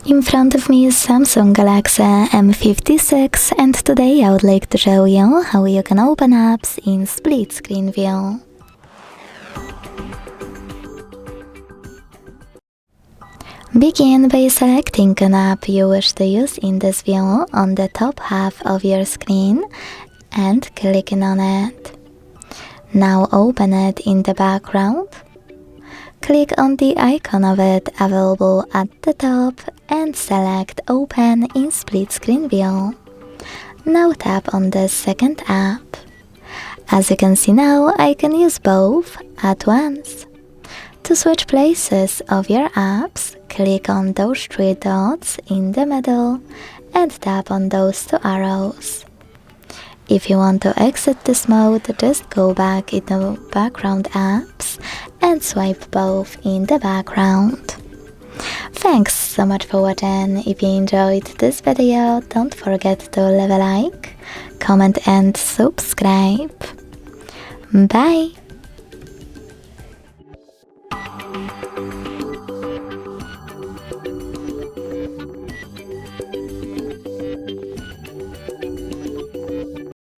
In front of me is Samsung Galaxy M56 and today I would like to show you how you can open apps in split screen view. Begin by selecting an app you wish to use in this view on the top half of your screen and clicking on it. Now open it in the background. Click on the icon of it available at the top and select Open in Split Screen View. Now tap on the second app. As you can see now, I can use both at once. To switch places of your apps, click on those three dots in the middle and tap on those two arrows. If you want to exit this mode, just go back into background apps and swipe both in the background. Thanks so much for watching. If you enjoyed this video, don't forget to leave a like, comment and subscribe. Bye!